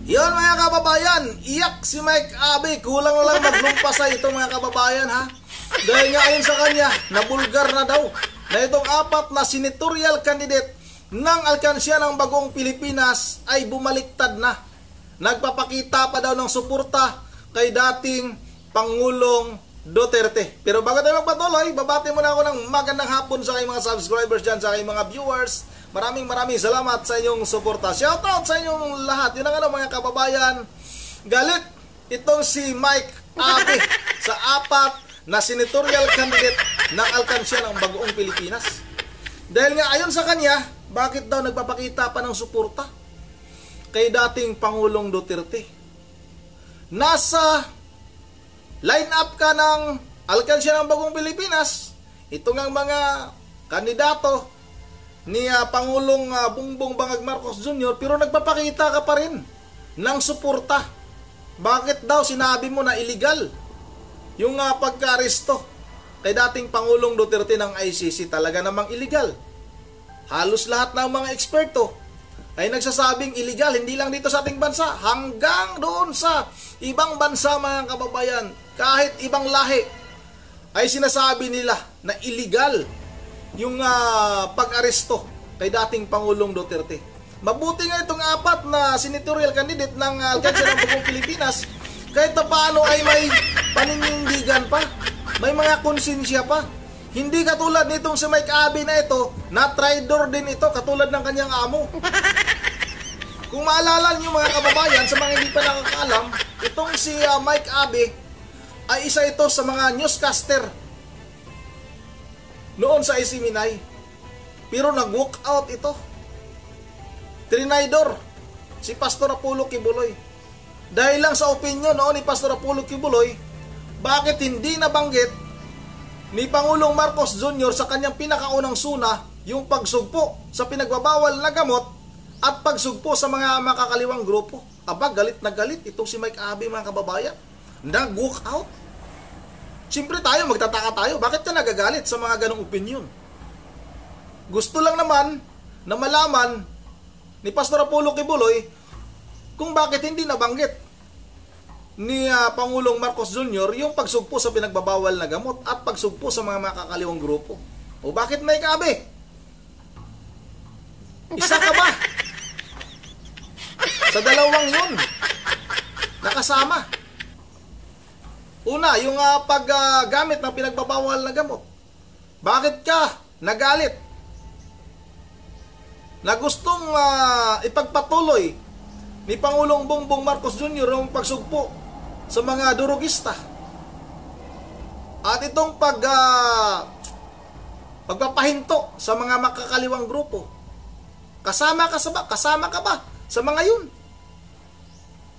Yon mga kababayan, iyak si Mike Abe. Kulang na lang maglumpasay ito mga kababayan ha. Dahil nga ayon sa kanya, nabulgar na daw na itong apat na senatorial candidate ng alkansya ng Bagong Pilipinas ay bumaliktad na. Nagpapakita pa daw ng suporta kay dating Pangulong Duterte. Pero bago tayo magpatuloy, babati muna ako ng magandang hapon sa aking mga subscribers dyan, sa aking mga viewers. Maraming salamat sa inyong suporta. Shoutout sa inyong lahat. Yun ang mga kababayan. Galit itong si Mike Abe sa apat na senatorial candidate ng alkansya ng Bagong Pilipinas. Dahil nga ayon sa kanya, bakit daw nagpapakita pa ng suporta kay dating Pangulong Duterte? Nasa line up ka ng alkansya ng Bagong Pilipinas, ito ng mga kandidato ni Pangulong Bongbong Bangag Marcos Jr. pero nagpapakita ka pa rin ng suporta. Bakit daw sinabi mo na illegal yung pagka-aresto kay dating Pangulong Duterte ng ICC? Talaga namang illegal. Halos lahat ng mga eksperto ay nagsasabing illegal, hindi lang dito sa ating bansa, hanggang doon sa ibang bansa mga kababayan, kahit ibang lahi ay sinasabi nila na illegal yung pag-aresto kay dating Pangulong Duterte. Mabuti nga itong apat na senatorial candidate ng alkansya ng Bagong Pilipinas kahit na paano ay may paninindigan pa, may mga konsensya pa. Hindi katulad nitong si Mike Abe na ito, na traidor din ito katulad ng kanyang amo. Kung maalala niyo mga kababayan, sa mga hindi pa nakakaalam, itong si Mike Abe ay isa ito sa mga newscaster noon sa Isiminay. Pero nag-walk out ito. Trinaydor si Pastor Apollo Kibuloy. Dahil lang sa opinion noon ni Pastor Apollo Kibuloy, bakit hindi nabanggit ni Pangulong Marcos Jr. sa kanyang pinakaunang suna yung pagsugpo sa pinagbabawal na gamot at pagsugpo sa mga makakaliwang grupo. Aba, galit na galit itong si Mike Abe mga kababayan. Nag-walk out. Siyempre tayo, magtataka tayo, bakit ka nagagalit sa mga ganong opinion? Gusto lang naman na malaman ni Pastor Apollo Kibuloy kung bakit hindi nabanggit ni Pangulong Marcos Jr. yung pagsugpo sa pinagbabawal na gamot at pagsugpo sa mga makakaliwang grupo. O bakit Mike Abe? Isa ka ba sa dalawang yun nakasama? Una, yung paggamit ng pinagbabawal na gamot. Bakit ka nagalit na gustong ipagpatuloy ni Pangulong Bongbong Marcos Jr. yung pagsugpo sa mga durugista? At itong pagpapahinto sa mga makakaliwang grupo. Kasama ka ba sa mga yun?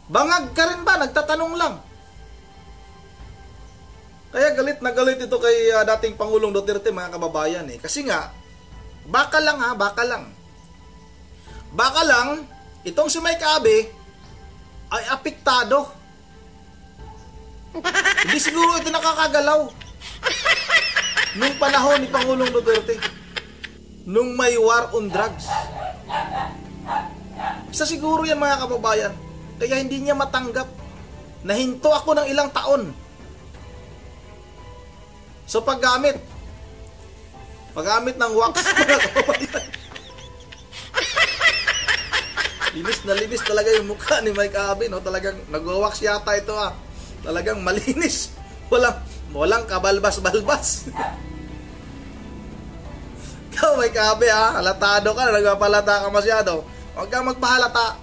Bangag ka rin ba? Nagtatanong lang. Kaya galit na galit ito kay dating Pangulong Duterte mga kababayan eh. Kasi nga, baka lang, itong si Mike Abe ay apektado. Hindi siguro ito nakakagalaw nung panahon ni Pangulong Duterte, nung may war on drugs. Isa siguro yan mga kababayan. Kaya hindi niya matanggap. Nahinto ako ng ilang taon sa paggamit ng wax. Linis talaga yung mukha ni Mike Abe, no? Talagang nag-wax yata ito Talagang malinis. Walang kabalbas-balbas. Ikaw Mike Abe halatado ka, nagpapalata ka masyado. Huwag kang magpahalata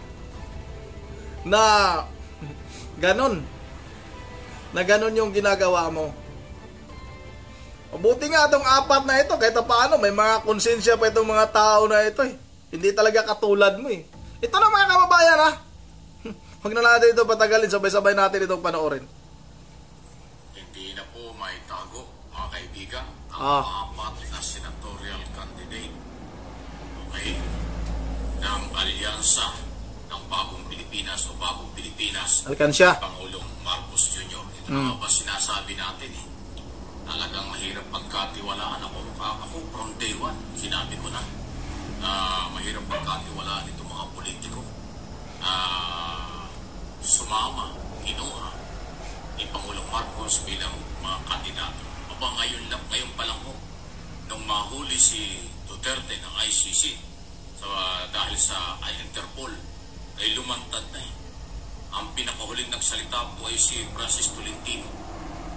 na ganon yung ginagawa mo. Mabuti nga itong apat na ito, kahit paano may mga konsensya pa itong mga tao na ito eh. Hindi talaga katulad mo eh. Ito na mga kababayan Huwag na natin ito patagalin, sabay-sabay natin itong panoorin. Hindi na po may tago mga kaibigan ang apat na senatorial candidate ng alyansa ng Bagong Pilipinas o Bagong Pilipinas, alkansya Pangulong Marcos Jr. Ito na ba sinasabi natin Talagang mahirap pagkatiwalaan ako from day one. Sinabi ko na mahirap pagkatiwalaan itong mga politiko. sumama, kinuha ni Pangulong Marcos bilang mga kandidato. Aba ngayon pa lang ho, nung mahuli si Duterte ng ICC dahil sa Interpol, ay lumantad na eh. Ang pinakahuling nagsalita po ay si Francis Tolentino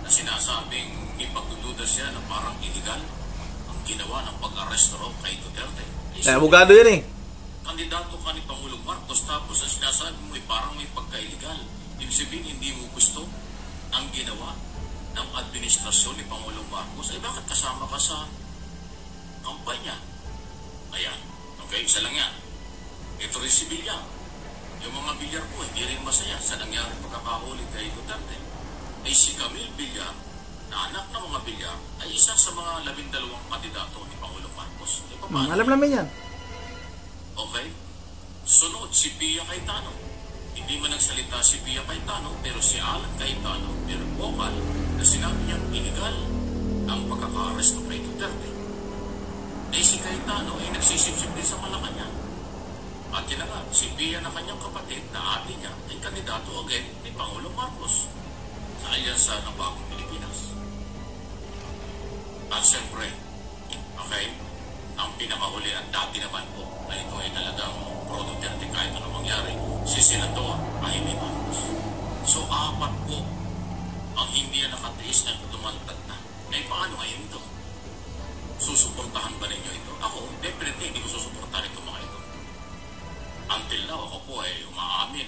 na sinasabing may pagdududa siya na parang illegal ang ginawa ng pag-arresto raw kay Duterte. Abogado yan eh. Kandidato ka ni Pangulong Marcos tapos ang sinasabi mo ay parang may pagka-illegal. Ibig sabihin hindi mo gusto ang ginawa ng administrasyon ni Pangulong Marcos. Ay bakit kasama ka sa kampanya? Ayan. Okay, isa lang yan. Ito rin si Villar. Yung mga Villar po, hindi rin masaya sa nangyari pagkakahuli kay Duterte. Ay si Camille Villar, na anak ng mga Villar, ay isa sa mga 12 kandidato ni Pangulong Marcos. Alam namin yan. Okay? Sunod, si Pia Cayetano. Hindi man nagsalita si Pia Cayetano, pero si Alan Cayetano, pero vocal, na sinabi niyang illegal ang pagkaka-arresto kay Duterte. Eh si Cayetano ay nagsisipsip din sa Malacanang. At yun na nga, si Pia na kanyang kapatid na ate niya ay kandidato again ni Pangulong Marcos sa alyansa ng Bagong Pilipinas. At siyempre, okay, ang pinakahuli at dati naman po na ito ay talagang pro-Duterte kahit anong mangyari, si Senador Jaime Marcos. So, 4 po ang hindi na nakatiis at tumantad na. Eh, paano ngayon ito? Susuportahan ba ninyo ito? Ako, definitely hindi ko susuportahan ito mga ito. Until now, ako po ay umaamin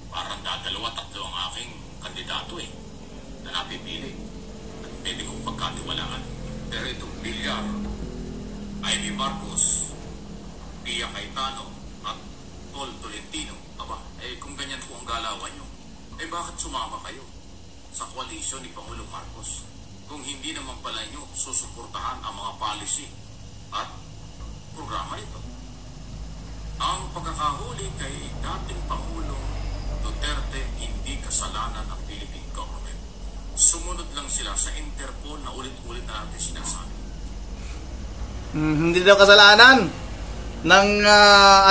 parang tatlo ang aking kandidato na napipili. At pwede kong pagkatiwalaan. Pero itong Villar, Jaime Marcos, Pia Cayetano, at Tol Tolentino, kung ganyan po ang galawan nyo, bakit sumama kayo sa koalisyon ni Pangulong Marcos? Kung hindi naman pala nyo susuportahan ang mga policy at programa nito. Ang pagkakahuli kay dating Pangulong Duterte hindi kasalanan ng Philippine government. Sumunod lang sila sa Interpol na ulit-ulit na natin sinasabi. Hindi daw kasalanan ng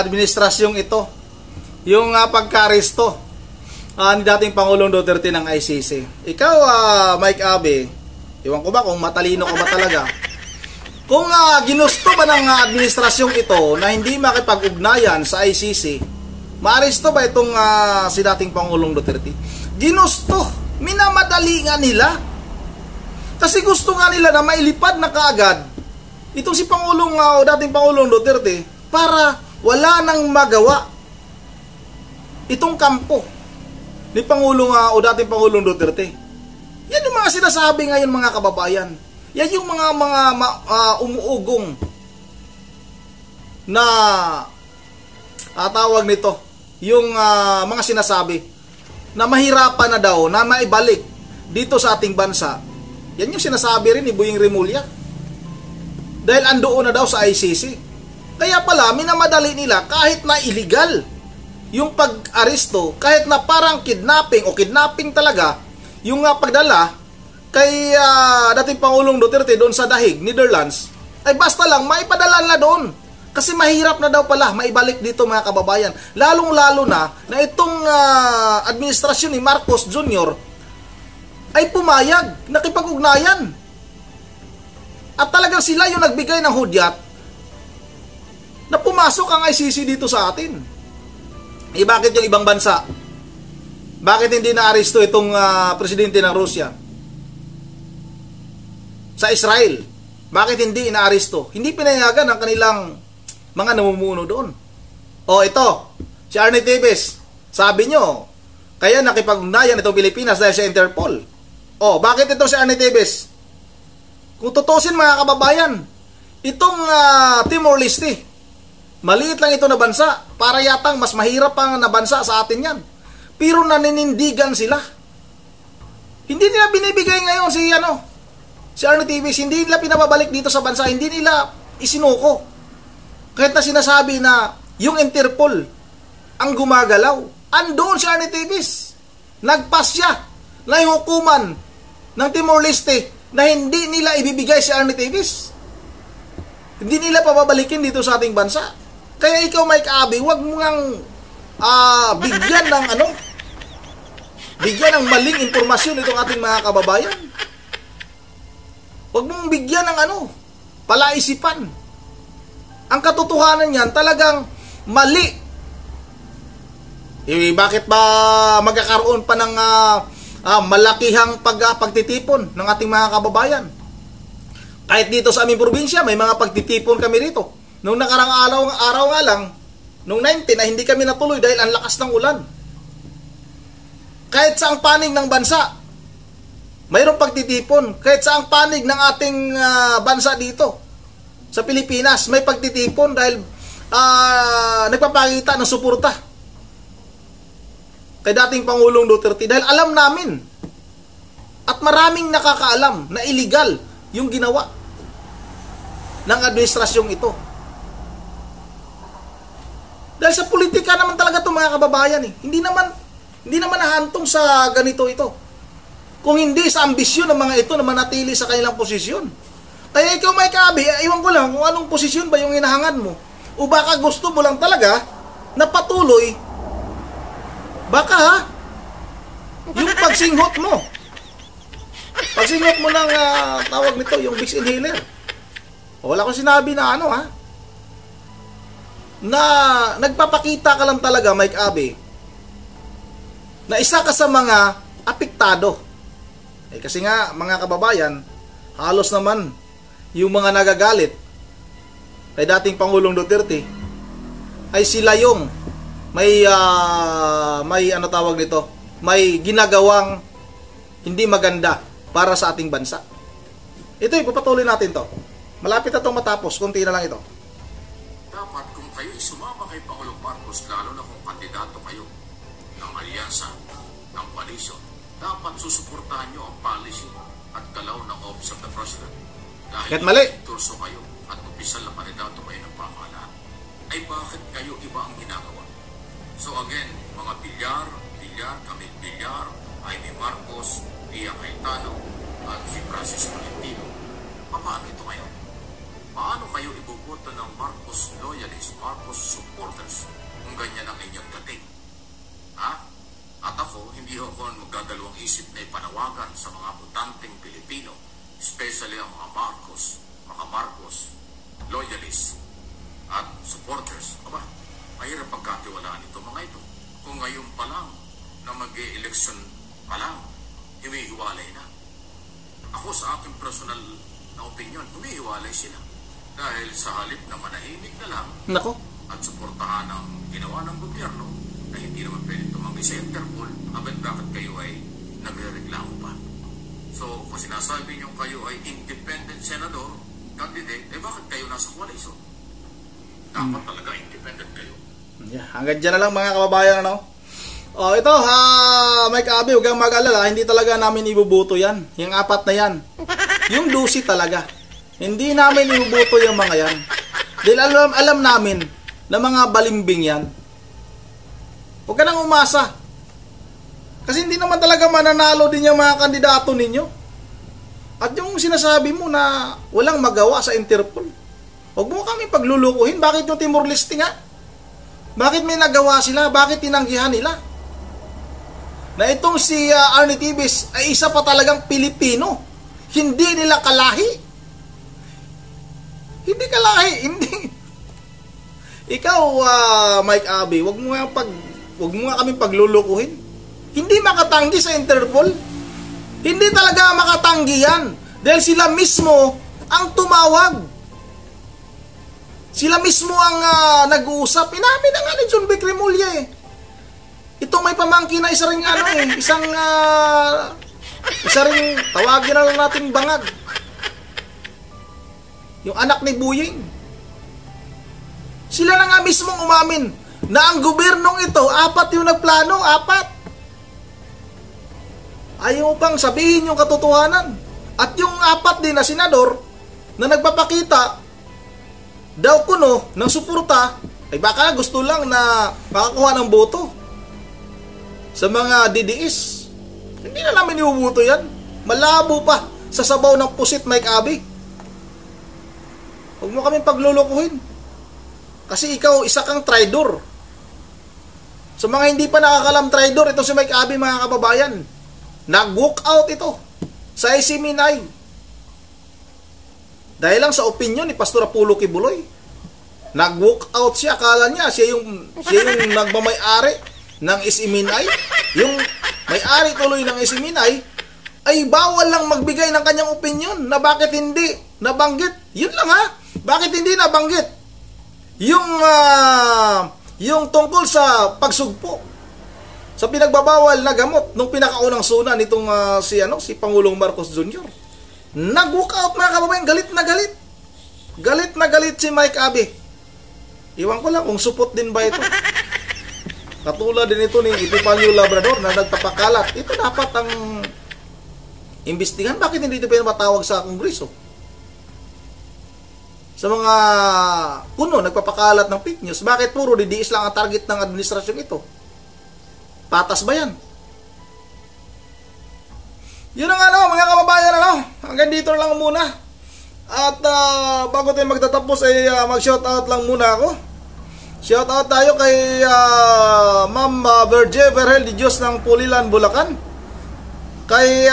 administrasyong ito yung pagka-aresto ni dating Pangulong Duterte ng ICC. Ikaw, Mike Abe, iwan ko ba kung matalino ka ba talaga? Kung ginusto ba ng administrasyong ito na hindi makipag-ugnayan sa ICC, maaresto ba itong si dating Pangulong Duterte? Ginusto, minamadali nga nila. Kasi gusto nga nila na mailipad na kaagad itong si dating Pangulong Duterte para wala nang magawa itong kampo ni dating Pangulong Duterte. Yan yung mga sinasabi ngayon mga kababayan. Yan yung mga umuugong na tawag nito, yung mga sinasabi na mahirapan na daw na maibalik dito sa ating bansa. Yan yung sinasabi rin ni Boying Rimulya. Dahil andoon na daw sa ICC. Kaya pala, minamadali nila kahit na illegal yung pag-aresto, kahit na parang kidnapping talaga, yung pagdala kay dating Pangulong Duterte doon sa Dahig, Netherlands, ay basta lang maipadala na doon. Kasi mahirap na daw pala maibalik dito mga kababayan. Lalong-lalo na itong administrasyon ni Marcos Jr. ay pumayag, nakipag-ugnayan. At talagang sila yung nagbigay ng hudyat na pumasok ang ICC dito sa atin. Bakit yung ibang bansa? Bakit hindi na-aresto itong presidente ng Russia? Sa Israel, bakit hindi na-aresto? Hindi pinayagan ang kanilang mga namumuno doon. Ito, si Arnie Tevez, sabi nyo, kaya nakipag-ugnayan itong Pilipinas dahil sa Interpol. Bakit ito si Arnie Tevez? Kung tutusin mga kababayan, itong Timor-Leste, maliit lang ito na bansa, para yatang mas mahirap pang na bansa sa atin yan. Pero naninindigan sila. Hindi nila binibigay ngayon si Arnie Tevez, hindi nila pinababalik dito sa bansa, hindi nila isinuko. Kahit na sinasabi na yung Interpol ang gumagalaw, andoon si Arnie Tevez. Nagpasya na yung hukuman ng Timor-Leste na hindi nila ibibigay si Arnie Tevez. Hindi nila pababalikin dito sa ating bansa. Kaya ikaw, Mike Abe, wag mo ngang bigyan ng bigyan ng maling impormasyon itong ating mga kababayan. Huwag mong bigyan ng palaisipan. Ang katotohanan niyan talagang mali. Bakit ba magkakaroon pa ng malakihang pagtitipon ng ating mga kababayan? Kahit dito sa aming probinsya, may mga pagtitipon kami rito. Nung nakarang araw nga lang, nung 19 na hindi kami natuloy dahil ang lakas ng ulan. Kahit sa ang panig ng bansa, mayroong pagtitipon. Kahit sa ang panig ng ating bansa dito, sa Pilipinas, may pagtitipon dahil nagpapakita ng suporta kay dating Pangulong Duterte. Dahil alam namin, at maraming nakakaalam na illegal yung ginawa ng administrasyong ito. Dahil sa politika naman talaga itong mga kababayan Hindi naman nahantong sa ganito ito. Kung hindi sa ambisyon ng mga ito na manatili sa kanilang posisyon. Kaya ikaw, Mike Abby, iwan ko lang kung anong posisyon ba yung hinahangad mo. O baka gusto mo lang talaga na patuloy, baka yung pagsinghot mo. Pagsinghot mo ng tawag nito, yung Vicks inhaler. Wala ko sinabi na na nagpapakita ka lang talaga, Mike Abby, na isa ka sa mga apektado. Kasi nga, mga kababayan, halos naman yung mga nagagalit kay dating Pangulong Duterte ay sila yung may may ginagawang hindi maganda para sa ating bansa. Ito, ipapatuloy natin to. Malapit na itong matapos, konti na lang ito. Dapat kung kayo sumama kay Pangulong Marcos, lalo na kung kandidato kayo ng alyansa, ng koalisyon, dapat susuportahan nyo ang policy at galaw ng Office of the President. Dahil turso kayo at opisyal na kandidato kayo ng pamahalaan, ay bakit kayo iba ang ginagawa? So again, mga Villar, Camille Villar, Jaime Marcos, Pia Cayetano, at si Francis Tolentino, paano ito ngayon? Paano kayo ibuboto ng Marcos loyalists, Marcos supporters, kung ganyan ang inyong dating? At ako, hindi ako magdadalawang isip na ipanawagan sa mga botanteng Pilipino, especially ang mga Marcos loyalists at supporters. Mahirap pagkatiwalaan ito mga ito. Kung ngayon pa lang na mag-e-election pa lang, humihiwalay na. Ako sa aking personal na opinion, humihiwalay sila. Dahil sa halip na manahimik na lang at suportahan ang ginawa ng gobyerno na hindi naman pwede tumanggi sa Interpol, bakit kayo ay nagre-reklamo pa? So, kung sinasabi niyo kayo ay independent senador, candidate, bakit kayo nasa koalisyon? Dapat talaga independent kayo. Hanggang dyan na lang mga kababayan. Ito, Mike Abby, huwag kang mag-alala, hindi talaga namin ibubuto yan. Yung 4 na yan. Yung 12 talaga. Hindi namin ibubuto yung mga yan. Dahil alam namin na mga balimbing yan. Huwag ka nang umasa. Kasi hindi naman talaga mananalo din yung mga kandidato ninyo. At yung sinasabi mo na walang magawa sa Interpol, huwag mo kami paglulukuhin. Bakit yung Timor-Leste nga? Bakit may nagawa sila? Bakit tinanggihan nila? Na itong si Arnie Tibes ay isa pa talagang Pilipino. Hindi nila kalahi. Hindi kalahi. Hindi. Ikaw, Mike Abby, wag mo nga kami paglulukuhin. Hindi makatanggi sa Interpol. Hindi talaga makatanggi yan. Dahil sila mismo ang tumawag. Sila mismo ang nag-uusap. Inamin na nga ni John Vic Remulla Itong may pamangkin na isa ring isa ring tawagin na lang natin bangag. Yung anak ni Buying. Sila na nga mismong umamin na ang gobyernong ito, 4 yung nagplano, 4. Ayaw pang sabihin yung katotohanan. At yung 4 din na senador na nagpapakita daw kuno ng suporta, ay baka gusto lang na makakuha ng boto sa mga DDS. Hindi na namin ibubuto yan. Malabo pa sa sabaw ng pusit, Mike Abby. Huwag mo kami paglulukuhin. Kasi ikaw, isa kang traidor. Sa mga hindi pa nakakalam, traidor, ito si Mike Abe, mga kababayan. Nag-walk out ito sa Isiminay. Dahil lang sa opinion ni Pastor Apollo Kibuloy. Nag-walk out siya. Akala niya siya yung nagmamay-ari ng Isiminay. Yung may-ari tuloy ng Isiminay ay bawal lang magbigay ng kanyang opinion na bakit hindi nabanggit. Yun lang ha. Bakit hindi nabanggit? Yung tungkol sa pagsugpo sa pinagbabawal na gamot nung pinakaunang suna nitong si Pangulong Marcos Jr. Nag-walk out, mga kababayan, galit na galit. Galit na galit si Mike Abe. Iwan ko lang kung supot din ba ito. Katulad din ito ni Epifanio Labrador na nagpapakalat. Ito dapat ang imbestigahan. Bakit hindi ito pinapatawag sa Kongreso? Sa mga kuno nagpapakalat ng fake news, bakit puro didiis lang ang target ng administrasyon ito? Patas ba yan? Yun ang mga kababayan, hanggang dito lang muna. At bago tayo magtatapos ay mag-shoutout lang muna ako. Shoutout tayo kay Ma'am Virgie Verhel de Dios ng Pulilan, Bulacan. Kay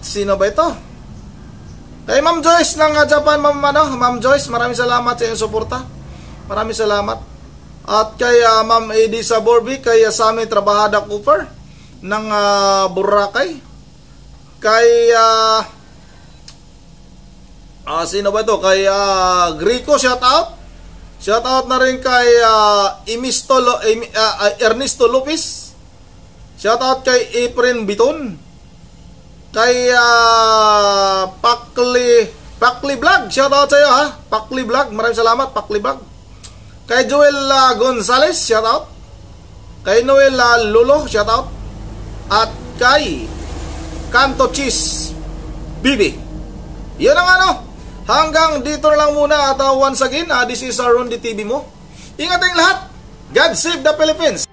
sino ba ito? Kay Ma'am Joyce ng Japan, Ma'am Joyce, maraming salamat sa iyong suporta. Maraming salamat. At kay Ma'am Edie Saborbi, kay Sami Trabahada Cooper ng Boracay. Kay sino ba ito? Kay Grico, shout out. Shout out na rin kay Ernesto Lopez. Shout out kay Efren Biton. Kay Pakli Vlog, shout out sa iyo ha. Pakli Vlog, maraming salamat Pakli Vlog. Kay Joel Gonzales, shout out. Kay Noel Lulo, shout out. At kay Kanto Cheese Bibi. Yan ang hanggang dito na lang muna. At once again, this is Rondi TV mo. Ingat tayong lahat. God save the Philippines.